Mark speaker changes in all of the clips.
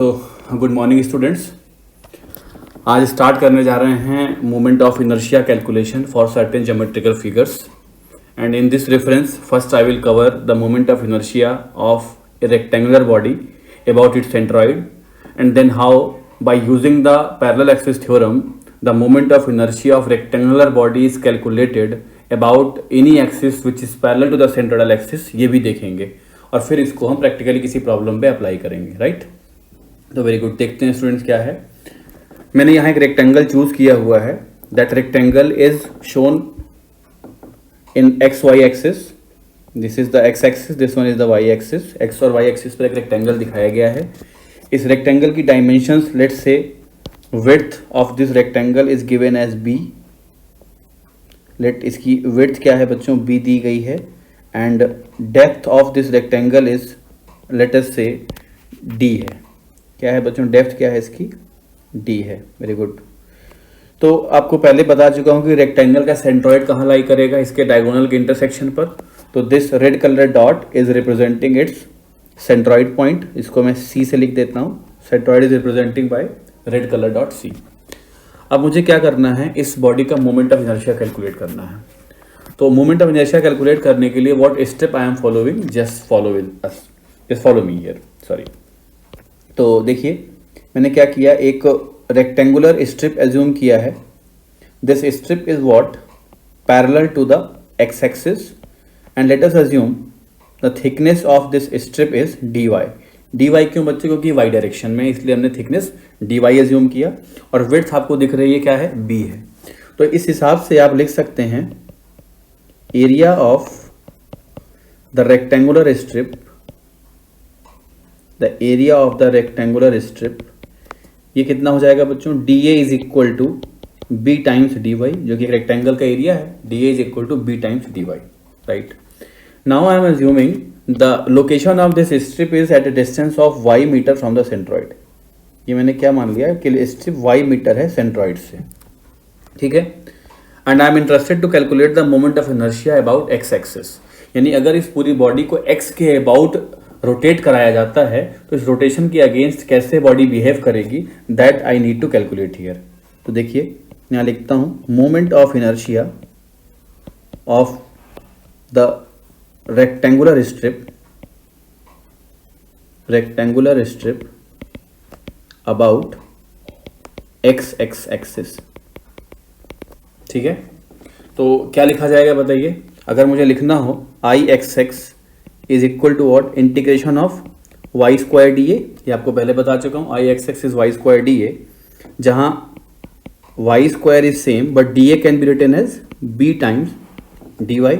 Speaker 1: तो good morning students. आज start करने जा रहे हैं moment of inertia calculation for certain geometrical figures and in this reference first I will cover the moment of inertia of a rectangular body about its centroid and then how by using the parallel axis theorem the moment of inertia of rectangular body is calculated about any axis which is parallel to the centroidal axis, ये भी देखेंगे और फिर इसको हम practically किसी problem पे apply करेंगे। राइट, तो वेरी गुड। देखते हैं स्टूडेंट्स क्या है। मैंने यहाँ एक रेक्टेंगल चूज किया हुआ है। That rectangle is shown in X Y axis. This is the X axis, this one is the Y axis. X और वाई एक्सिस पर एक रेक्टेंगल दिखाया गया है। इस रेक्टेंगल की dimensions, let's say width of this rectangle is given as B. Let इसकी width क्या है बच्चों, बी दी गई है and depth of this rectangle is let us say D है। क्या है बच्चों, डेप्थ क्या है इसकी, डी है। Very good. तो आपको पहले बता चुका हूं कि रेक्टेंगल का सेंट्रॉइड कहाँ लाई करेगा, इसके डायगोनल के इंटरसेक्शन पर। तो this red colour dot is representing its centroid point. इसको मैं सी से लिख देता हूं। Centroid is representing by red colour dot C. अब मुझे क्या करना है, इस बॉडी का मोमेंट ऑफ इनर्शिया कैलकुलेट करना है। तो मोमेंट ऑफ इनर्शिया कैलकुलेट करने के लिए what step I am following, just follow with us, just follow me here, sorry. तो देखिए मैंने क्या किया, एक रेक्टेंगुलर स्ट्रिप एज्यूम किया है। This strip is what, parallel to the X axis and let us assume the thickness of this strip is D Y. D Y क्यों बच्चे, क्योंकि वाई डायरेक्शन में, इसलिए हमने थिकनेस डी वाई एज्यूम किया। और विड्थ आपको दिख रही है क्या है, बी है। तो इस हिसाब से आप लिख सकते हैं area of the rectangular strip, the area of the rectangular strip, ये कितना हो जाएगा बच्चों, D A is equal to B times D Y, जो कि एक रेक्टेंगल का एरिया है। D A is equal to B times D Y. Right, now I am assuming the location of this strip is at a distance of Y metre from the centroid. ये मैंने क्या मान लिया कि strip Y metre है centroid से, ठीक है। And I am interested to calculate the moment of inertia about X axis, यानी अगर इस पूरी बॉडी को एक्स के अबाउट रोटेट कराया जाता है तो इस रोटेशन के अगेंस्ट कैसे बॉडी बिहेव करेगी, that I need to calculate here. तो देखिए यहाँ लिखता हूं, moment of inertia of the rectangular strip about X X axis. ठीक है, तो क्या लिखा जाएगा बताइए। अगर मुझे लिखना हो I x x is equal to what, integration of y square d A. ये आपको पहले बता चुका हूँ, I x x is y square d A, जहाँ y square is same but d A can be written as b times D y.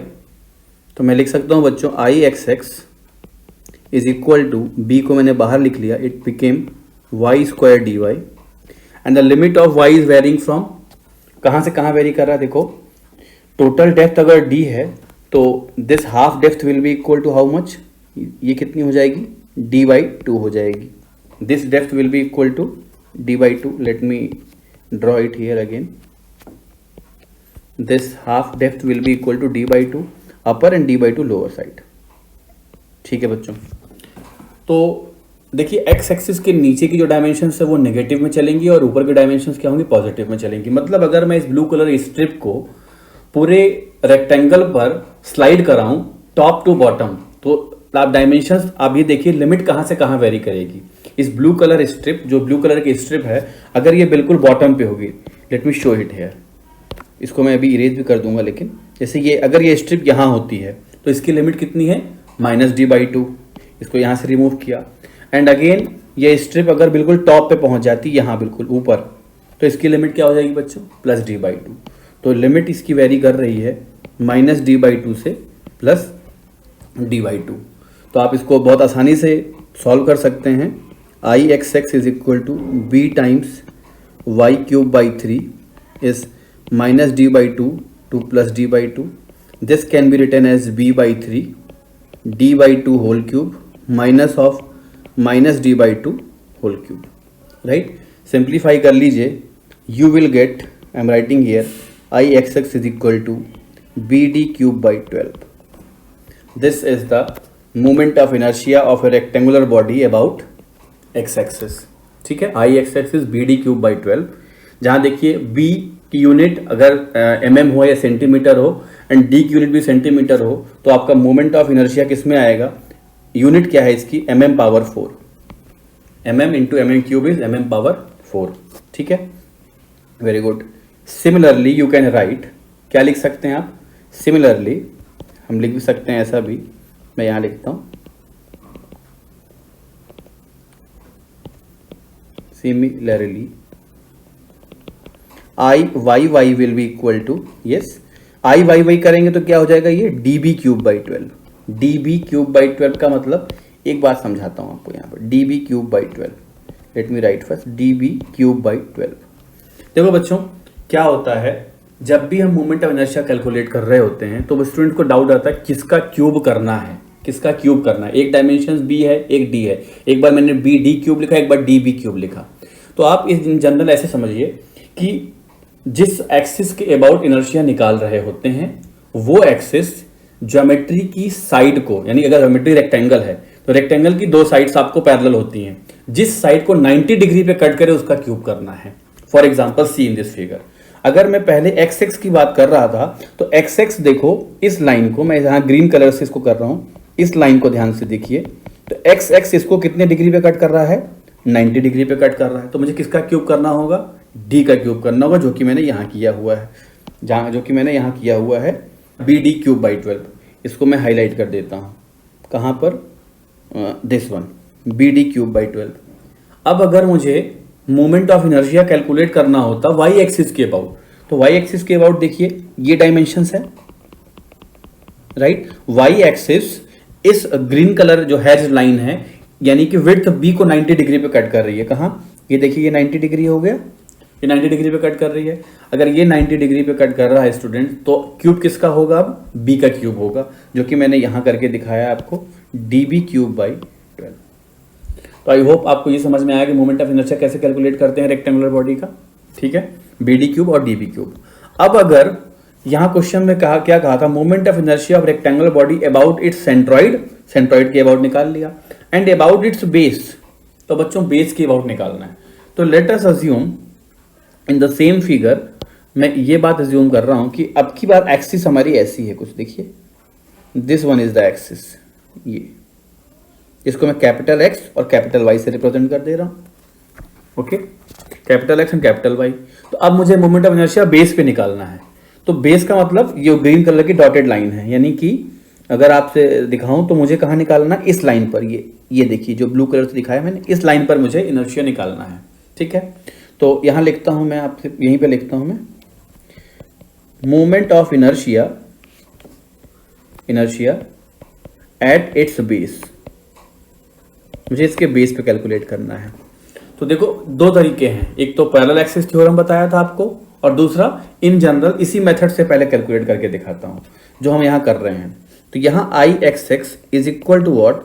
Speaker 1: तो मैं लिख सकता हूँ बच्चों I x x is equal to, b को मैंने बाहर लिख लिया, it became y square d Y and the limit of Y is varying from, कहाँ से कहाँ वेरी कर रहा है देखो। टोटल डेप्थ अगर डी है तो this half depth will be equal to how much, ये कितनी हो जाएगी, डी बाई टू हो जाएगी। This depth will be equal to D by two. Let me draw it here again. This half depth will be equal to D by two upper and D by two lower side. ठीक है बच्चों, तो देखिए x axis के नीचे की जो dimension है वो नेगेटिव में चलेंगी और ऊपर की डायमेंशन क्या होंगी, पॉजिटिव में चलेंगी। मतलब अगर मैं इस ब्लू कलर स्ट्रिप को पूरे रेक्टेंगल पर स्लाइड कराऊं टॉप टू बॉटम, तो आप डायमेंशंस आप ये देखिए लिमिट कहां से कहां वेरी करेगी। इस ब्लू कलर स्ट्रिप, जो ब्लू कलर की स्ट्रिप है, अगर ये बिल्कुल बॉटम पे होगी, let me show it here, इसको मैं अभी इरेज भी कर दूंगा, लेकिन जैसे ये अगर ये स्ट्रिप यहां होती है तो इसकी लिमिट कितनी है, माइनस डी बाई टू। इसको यहां से रिमूव किया एंड अगेन ये स्ट्रिप अगर बिल्कुल टॉप पे पहुंच जाती, यहां बिल्कुल ऊपर, तो इसकी लिमिट क्या हो जाएगी बच्चों, प्लस डी बाई टू। तो लिमिट इसकी वेरी कर रही है माइनस डी बाई टू से प्लस डी बाई टू। तो आप इसको बहुत आसानी से सॉल्व कर सकते हैं। I x x is equal to B times y cube by three is minus d by two to plus d by two. This can be written as b by three d by two whole cube minus of minus d by two whole cube. Right, simplify कर लीजिए, you will get, I am writing here, I x x is equal to b D cube by 12. This is the moment of inertia of a rectangular body about x-axis. ठीक है। I x axis b D cube by 12, जहां देखिए B की unit अगर mm हो या centimetre हो and D की यूनिट भी सेंटीमीटर हो, तो आपका मोमेंट ऑफ इनर्शिया किस में आएगा, यूनिट क्या है इसकी, mm power 4, mm into mm cube is mm power 4, ठीक है। Very good. Similarly you can write, क्या लिख सकते हैं आप, सिमिलरली हम लिख भी सकते हैं ऐसा भी, मैं यहां लिखता हूं, similarly I Y Y will be equal to, yes I Y Y करेंगे तो क्या हो जाएगा, ये D B cube by 12, D B cube by 12 का मतलब, एक बात समझाता हूं आपको यहाँ पर, D B cube by 12, let me write first, D B cube by 12। देखो बच्चों क्या होता है, जब भी हम मोमेंट ऑफ इनर्शिया कैलकुलेट कर रहे होते हैं तो स्टूडेंट को डाउट आता है किसका क्यूब करना है, किसका क्यूब करना है, एक डायमेंशन बी है एक डी है, एक बार मैंने बी डी क्यूब लिखा, एक बार डी बी क्यूब लिखा। तो आप इस जनरल ऐसे समझिए कि जिस एक्सिस के अबाउट इनर्शिया निकाल रहे होते हैं वो एक्सिस ज्योमेट्री की साइड को, यानी अगर ज्योमेट्री रेक्टेंगल है तो रेक्टेंगल की दो साइड्स आपको पैरेलल होती हैं, जिस साइड को 90 डिग्री पे कट करे उसका क्यूब करना है। For example see in this figure, अगर मैं पहले एक्स एक्स की बात कर रहा था तो एक्स एक्स देखो, इस लाइन को मैं यहाँ ग्रीन कलर से इसको कर रहा हूं, इस लाइन को ध्यान से देखिए, तो एक्स एक्स इसको कितने डिग्री पे कट कर रहा है, 90 डिग्री पे कट कर रहा है, तो मुझे किसका क्यूब करना होगा, डी का क्यूब करना होगा, जो कि मैंने यहाँ किया हुआ है, जो कि मैंने यहाँ किया हुआ है बी डी क्यूब बाई 12। इसको मैं हाईलाइट कर देता हूँ, कहाँ पर, this one, B D cube by 12। अब अगर मुझे मोमेंट ऑफ इनर्शिया कैलकुलेट करना होता वाई एक्सिस के अबाउट, तो वाई एक्सिस के अबाउट देखिए ये डायमेंशंस है, राइट। वाई एक्सिस इस ग्रीन कलर जो हैच लाइन है, यानी कि विड्थ बी को 90 डिग्री पे कट कर रही है, कहाँ, ये देखिए ये 90 डिग्री हो गया, ये 90 डिग्री पे कट कर रही है। अगर ये 90 डिग्री पे कट कर रहा है स्टूडेंट, तो क्यूब किसका होगा, अब बी का क्यूब होगा, जो कि मैंने यहां करके दिखाया आपको, डी बी क्यूब बाई 12। तो आई होप आपको ये समझ में आया कि मोमेंट ऑफ इनर्शिया कैसे कैलकुलेट करते हैं रेक्टेंगुलर बॉडी का, ठीक है, बी डी क्यूब और डी बी क्यूब। अब अगर यहाँ क्वेश्चन में क्या कहा था, moment of inertia of rectangular body about its centroid, centroid के अबाउट निकाल लिया, एंड अबाउट इट्स बेस, तो बच्चों बेस के अबाउट निकालना है। तो late us assume in the same figure, मैं ये बात अज्यूम कर रहा हूं कि अब की बार एक्सिस हमारी ऐसी है कुछ, देखिए this one is the axis, ये इसको मैं कैपिटल एक्स और कैपिटल वाई से रिप्रेजेंट कर दे रहा हूं, okay, capital X and capital Y. तो अब मुझे मोमेंट ऑफ इनर्शिया बेस पे निकालना है, तो बेस का मतलब ये ग्रीन कलर की डॉटेड लाइन है, यानी कि अगर आपसे दिखाऊं तो मुझे कहां निकालना है, इस लाइन पर, ये देखिए जो ब्लू कलर से दिखाया मैंने, इस लाइन पर मुझे इनर्शिया निकालना है, ठीक है। तो यहां लिखता हूं मैं आपसे, यहीं पे लिखता हूं मैं, moment of inertia at its base, मुझे इसके बेस पे कैलकुलेट करना है। तो देखो दो तरीके हैं, एक तो पैरेलल एक्सिस थ्योरम बताया था आपको, और दूसरा इन जनरल इसी मेथड से पहले कैलकुलेट करके दिखाता हूं जो हम यहां कर रहे हैं। तो यहां I x x is equal to what,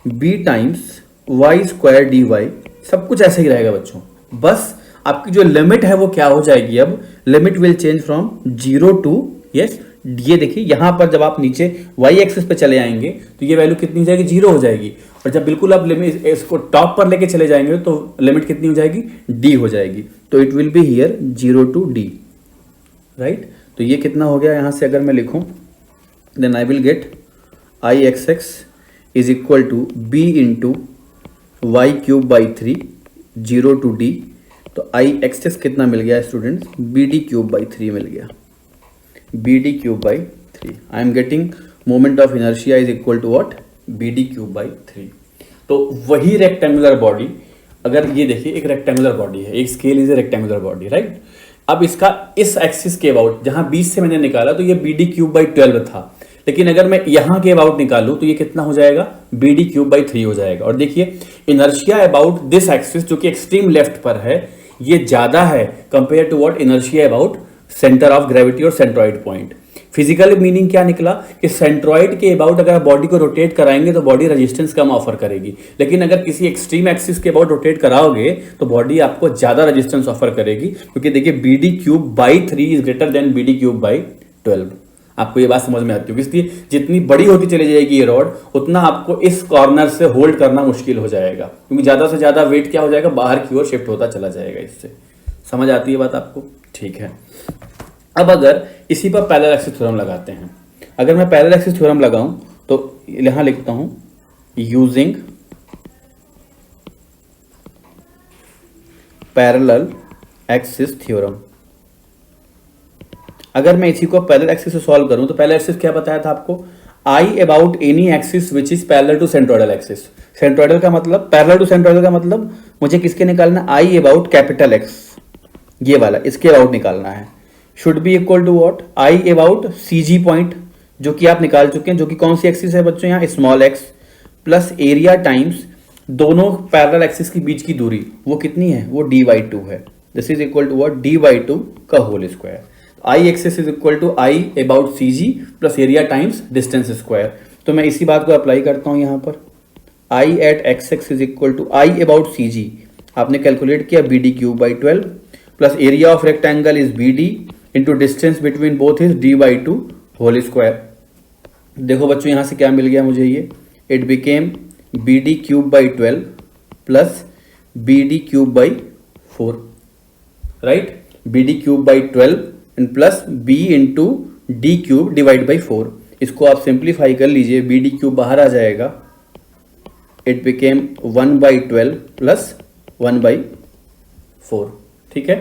Speaker 1: b times y square d y, सब कुछ ऐसे ही रहेगा बच्चों, बस आपकी जो लिमिट है वो क्या हो जाएगी, अब limit will change from 0 to, yes, ये देखिए यहां पर जब आप नीचे वाई एक्सिस पे चले आएंगे तो ये वैल्यू कितनी हो जाएगी, 0 हो जाएगी, और जब बिल्कुल आप लिमिट इसको टॉप पर लेके चले जाएंगे तो लिमिट कितनी हो जाएगी, d हो जाएगी। तो it will be here 0 to d, right. तो ये कितना हो गया, यहां से अगर मैं लिखूं, then I will get I x x is equal to B into Y cube by 3, 0 to d। तो आई एक्स एक्स कितना मिल गया students, B D cube by 3 मिल गया, B D cube by 3। I am getting moment of inertia is equal to what, B D cube by 3। तो वही rectangular body, अगर ये देखिए एक रेक्टेंगुलर बॉडी है, एक scale is a rectangular body, right. अब इसका इस एक्सिस के अबाउट, जहां 20 से मैंने निकाला तो ये बी डी क्यूब बाई 12 था, लेकिन अगर मैं यहां के अबाउट निकालूं तो ये कितना हो जाएगा, बी डी क्यूब बाई 3 हो जाएगा। और देखिए इनर्शिया अबाउट दिस एक्सिस जो कि एक्सट्रीम लेफ्ट पर है, ये ज्यादा है compare to what, inertia about centre of gravity और सेंट्रॉइड पॉइंट। फिजिकल मीनिंग क्या निकला कि सेंट्रॉइड के अबाउट अगर बॉडी को रोटेट कराएंगे तो बॉडी रेजिस्टेंस कम ऑफर करेगी, लेकिन अगर किसी एक्सट्रीम एक्सिस के अबाउट रोटेट कराओगे तो बॉडी आपको ज्यादा रेजिस्टेंस ऑफर करेगी, क्योंकि देखिए B D cube by 3 is greater than B D cube by 12। आपको ये बात समझ में आती होगी। इसलिए जितनी बड़ी होती चली जाएगी ये रॉड, उतना आपको इस कॉर्नर से होल्ड करना मुश्किल हो जाएगा, क्योंकि ज़्यादा से ज़्यादा वेट क्या हो जाएगा, बाहर की ओर शिफ्ट होता चला जाएगा। इससे समझ आती है बात आपको? ठीक है। अब अगर इसी पर पैरेलल एक्सिस थ्योरम लगाते हैं, अगर मैं पैरेलल एक्सिस थ्योरम लगाऊं तो यहां लिखता हूं यूजिंग पैरेलल एक्सिस थ्योरम। अगर मैं इसी को पैरेलल एक्सिस से सॉल्व करूं तो पैरेलल एक्सिस क्या बताया था आपको, I about any axis which is parallel to centroidal axis. Centroidal का मतलब, पैरेलल टू सेंट्रोइडल का मतलब मुझे किसके निकालना, आई अबाउट कैपिटल एक्स, ये वाला, इसके अबाउट निकालना है। Should be equal to what, I about C G point, जो कि आप निकाल चुके हैं, जो कि कौन सी एक्सिस है बच्चों, यहाँ small x, plus area times दोनों पैरेलल एक्सिस के बीच की दूरी, वो कितनी है, वो d/2 है। This is equal to what, d/2 का whole square. I axis is equal to I about C G plus area times distance square. तो मैं इसी बात को अप्लाई करता हूं यहां पर, I at x x is equal to I about C G, आपने कैलकुलेट किया BD³/12 plus area of rectangle is BD into distance between both is d/2 whole square. देखो बच्चों यहां से क्या मिल गया मुझे, ये it became BD³/12 plus BD³/4, right, BD³/12 and plus B into D³ divide by 4। इसको आप सिंप्लीफाई कर लीजिए, BD³ बाहर आ जाएगा, इट बिकेम 1/12 प्लस 1/4। ठीक है,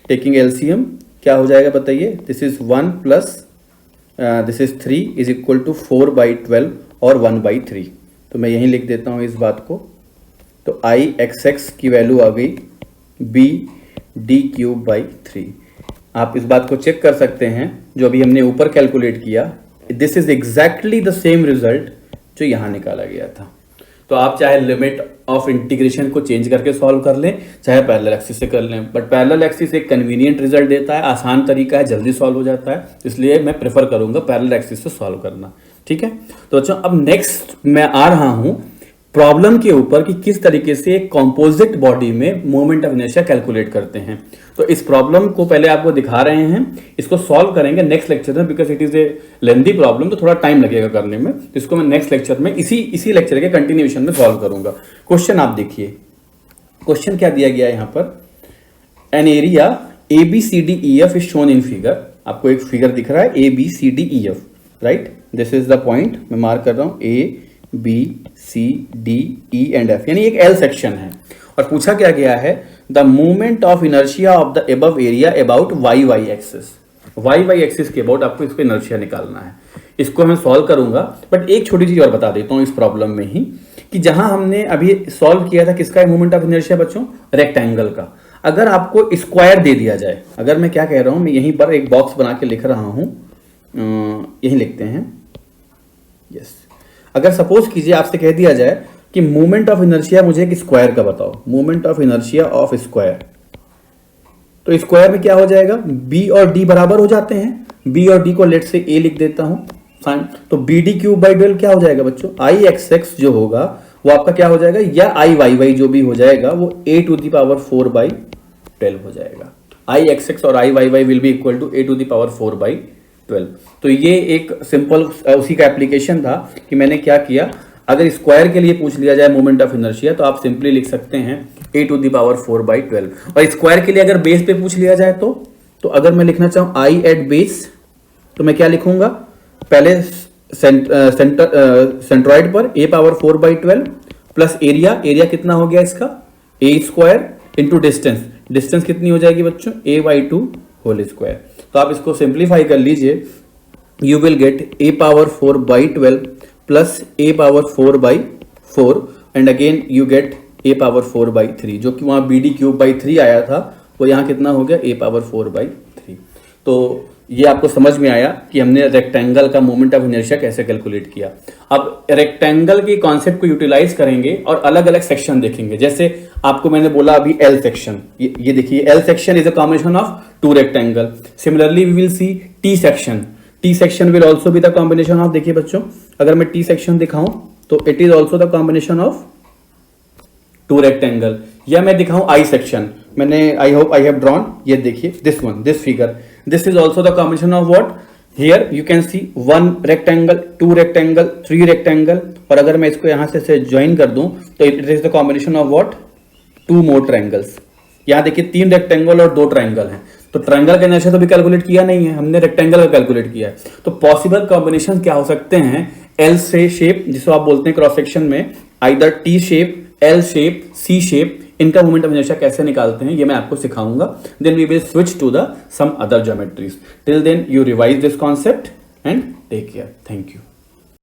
Speaker 1: टेकिंग एलसीएम क्या हो जाएगा बताइए, this is 1 plus this is 3 is equal to 4/12 और 1/3। तो मैं यहीं लिख देता हूं इस बात को। तो आई एक्स एक्स की वैल्यू आ गई BD³/3। आप इस बात को चेक कर सकते हैं, जो अभी हमने ऊपर कैलकुलेट किया, this is exactly the same result जो यहां निकाला गया था। तो आप चाहे लिमिट ऑफ इंटीग्रेशन को चेंज करके सॉल्व कर लें, चाहे पैरेलल एक्सिस से कर लें, बट पैरेलल एक्सिस एक कन्वीनियंट रिजल्ट देता है, आसान तरीका है, जल्दी सॉल्व हो जाता है, इसलिए मैं प्रेफर करूंगा पैरेलल एक्सिस से सॉल्व करना। ठीक है, तो बच्चों अब नेक्स्ट मैं आ रहा हूं प्रॉब्लम के ऊपर कि किस तरीके से एक कॉम्पोजिट बॉडी में मोमेंट ऑफ इनर्शिया कैलकुलेट करते हैं। तो इस प्रॉब्लम को पहले आपको दिखा रहे हैं, इसको सॉल्व करेंगे नेक्स्ट लेक्चर में, because it is a lengthy problem, तो थोड़ा टाइम लगेगा करने में। तो इसको मैं नेक्स्ट लेक्चर में इसी लेक्चर के कंटिन्यूएशन में सॉल्व करूंगा। क्वेश्चन आप देखिए, क्वेश्चन क्या दिया गया है यहाँ पर, an area ABCDEF is shown in figure. आपको एक फिगर दिख रहा है ABCDEF, right, this is the point, मैं मार्क कर रहा हूं ABCDE एंड F, यानी एक L सेक्शन है। और पूछा क्या गया है, the movement of inertia of the above area about YY axis. YY axis के अबाउट आपको इसको इनर्शिया निकालना है। इसको मैं सॉल्व करूंगा, बट एक छोटी चीज और बता देता हूं इस प्रॉब्लम में ही, कि जहां हमने अभी सॉल्व किया था किसका मूवमेंट ऑफ इनर्शिया बच्चों, रेक्टेंगल का। अगर आपको स्क्वायर दे दिया जाए, अगर मैं क्या कह रहा हूं, मैं यहीं पर एक बॉक्स बना के लिख रहा हूं, यहीं लिखते हैं, यस। अगर सपोज कीजिए आपसे कह दिया जाए कि मोमेंट ऑफ इनर्शिया मुझे एक स्क्वायर का बताओ, moment of inertia of square, तो स्क्वायर में क्या हो जाएगा, B और D बराबर हो जाते हैं, B और D को लेट से A लिख देता हूं, फाइन। तो BD³/12 क्या हो जाएगा बच्चों, IXX जो होगा वो आपका क्या हो जाएगा, या IYY जो भी हो जाएगा वो A⁴/12 हो जाएगा। IXX और IYY will be equal to A⁴/12। तो ये एक सिंपल उसी का एप्लीकेशन था कि मैंने क्या किया, अगर स्क्वायर के लिए पूछ लिया जाए मोमेंट ऑफ इनर्शिया तो आप सिंपली लिख सकते हैं A⁴/12, और स्क्वायर के लिए अगर बेस पे पूछ लिया जाए तो अगर मैं लिखना चाहूं I एट बेस, तो मैं क्या लिखूंगा, पहले सेंट्रॉइड पर A⁴/12 प्लस एरिया कितना हो गया इसका, A² इंटू डिस्टेंस कितनी हो जाएगी बच्चों, A/2 होल स्क्वायर। तो आप इसको सिंप्लीफाई कर लीजिए, you will gate A⁴/12 plus A⁴/4 and again you get A⁴/3, जो कि वहां BD³/3 आया था, वो यहाँ कितना हो गया, A⁴/3। तो ये आपको समझ में आया कि हमने रेक्टेंगल का मोमेंट ऑफ इनर्शिया कैसे कैलकुलेट किया। अब रेक्टेंगल के कॉन्सेप्ट को यूटिलाइज करेंगे और अलग अलग सेक्शन देखेंगे। जैसे आपको मैंने बोला अभी L सेक्शन, ये देखिए L section is a combination of two rectangle. Similarly we will see T section, T section will also be the combination of, देखिए बच्चों अगर मैं T सेक्शन दिखाऊं तो it is also the combination of two rectangle. या मैं दिखाऊं I section, मैंने I hope I have drawn, ये देखिए this figure, this is also the combination of what, here you can see 1 rectangle, 2 rectangle, 3 rectangle, और अगर मैं इसको यहां से ज्वाइन कर दूं तो it is the combination of what, 2 more triangles. यहां देखिए 3 रेक्टेंगल और 2 ट्रायंगल हैं, तो ट्रायंगल का इनर्शिया तो भी कैलकुलेट किया नहीं है हमने, रेक्टेंगल का कैलकुलेट किया है। तो पॉसिबल कॉम्बिनेशन क्या हो सकते हैं, एल से शेप जिसको आप बोलते हैं क्रॉस सेक्शन में, either T shape, L shape, C shape, इनका मोमेंट ऑफ इनर्शिया कैसे निकालते हैं ये मैं आपको सिखाऊंगा। Then we will switch to the some other geometries. Till then you revise this concept and take care. Thank you.